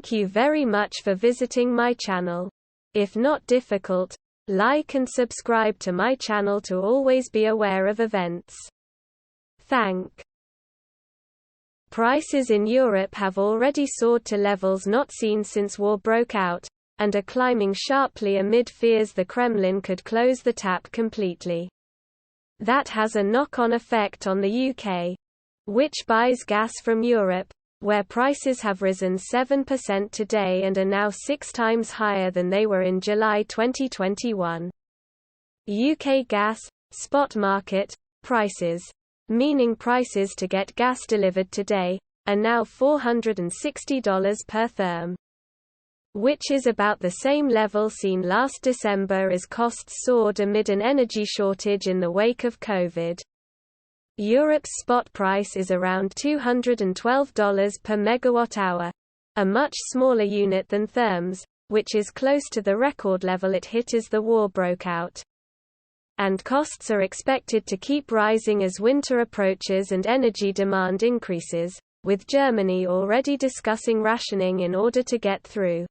Thank you very much for visiting my channel. If not difficult, like and subscribe to my channel to always be aware of events. Thank. Prices in Europe have already soared to levels not seen since war broke out, and are climbing sharply amid fears the Kremlin could close the tap completely. That has a knock-on effect on the UK, which buys gas from Europe, where prices have risen 7% today and are now 6 times higher than they were in July 2021. UK gas spot market prices, meaning prices to get gas delivered today, are now $460 per therm, which is about the same level seen last December as costs soared amid an energy shortage in the wake of COVID. Europe's spot price is around $212 per megawatt-hour, a much smaller unit than therms, which is close to the record level it hit as the war broke out. And costs are expected to keep rising as winter approaches and energy demand increases, with Germany already discussing rationing in order to get through.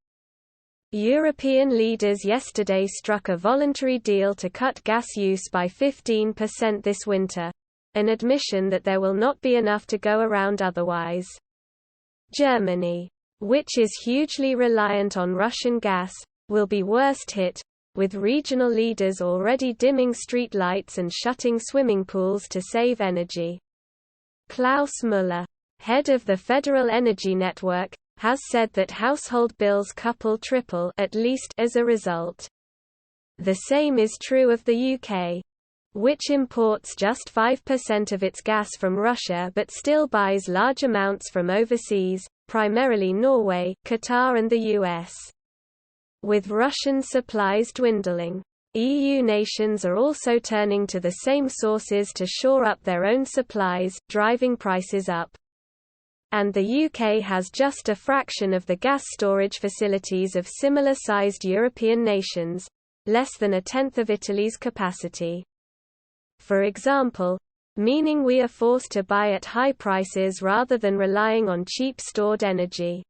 European leaders yesterday struck a voluntary deal to cut gas use by 15% this winter, an admission that there will not be enough to go around otherwise. Germany, which is hugely reliant on Russian gas, will be worst hit, with regional leaders already dimming street lights and shutting swimming pools to save energy. Klaus Müller, head of the Federal Energy Network, has said that household bills triple at least as a result. The same is true of the UK, which imports just 5% of its gas from Russia but still buys large amounts from overseas, primarily Norway, Qatar and the US. With Russian supplies dwindling, EU nations are also turning to the same sources to shore up their own supplies, driving prices up. And the UK has just a fraction of the gas storage facilities of similar-sized European nations, less than a tenth of Italy's capacity. For example, meaning we are forced to buy at high prices rather than relying on cheap stored energy.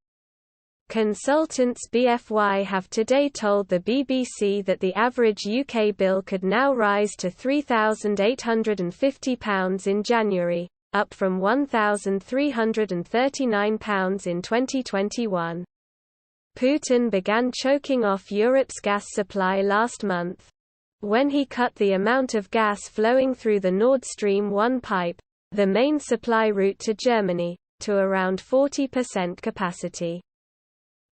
Consultants BFY have today told the BBC that the average UK bill could now rise to £3,850 in January, up from £1,339 in 2021. Putin began choking off Europe's gas supply last month, when he cut the amount of gas flowing through the Nord Stream 1 pipe, the main supply route to Germany, to around 40% capacity.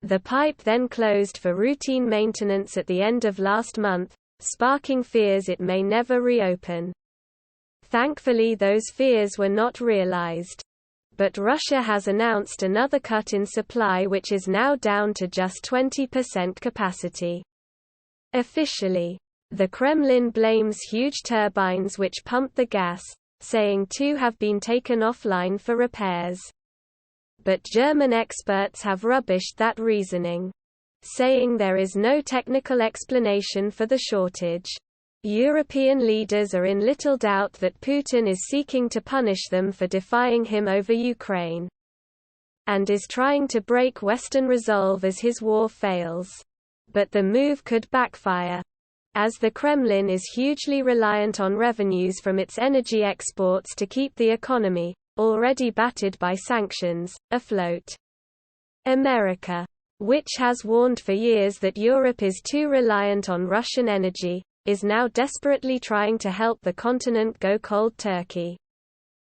The pipe then closed for routine maintenance at the end of last month, sparking fears it may never reopen. Thankfully, those fears were not realized. But Russia has announced another cut in supply, which is now down to just 20% capacity. Officially, the Kremlin blames huge turbines which pump the gas, saying 2 have been taken offline for repairs. But German experts have rubbished that reasoning, saying there is no technical explanation for the shortage. European leaders are in little doubt that Putin is seeking to punish them for defying him over Ukraine, and is trying to break Western resolve as his war fails. But the move could backfire, as the Kremlin is hugely reliant on revenues from its energy exports to keep the economy, already battered by sanctions, afloat. America, which has warned for years that Europe is too reliant on Russian energy, is now desperately trying to help the continent go cold turkey.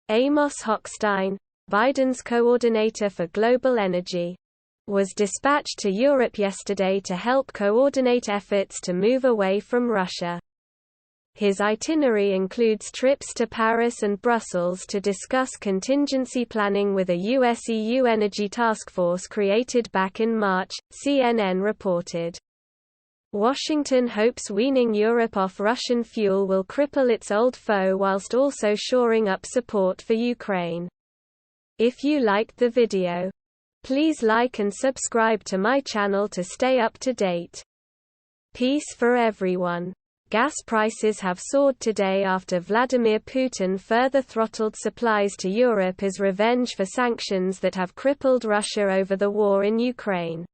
Amos Hochstein, Biden's coordinator for global energy, was dispatched to Europe yesterday to help coordinate efforts to move away from Russia. His itinerary includes trips to Paris and Brussels to discuss contingency planning with a US-EU energy task force created back in March, CNN reported. Washington hopes weaning Europe off Russian fuel will cripple its old foe whilst also shoring up support for Ukraine. If you liked the video, please like and subscribe to my channel to stay up to date. Peace for everyone. Gas prices have soared today after Vladimir Putin further throttled supplies to Europe as revenge for sanctions that have crippled Russia over the war in Ukraine.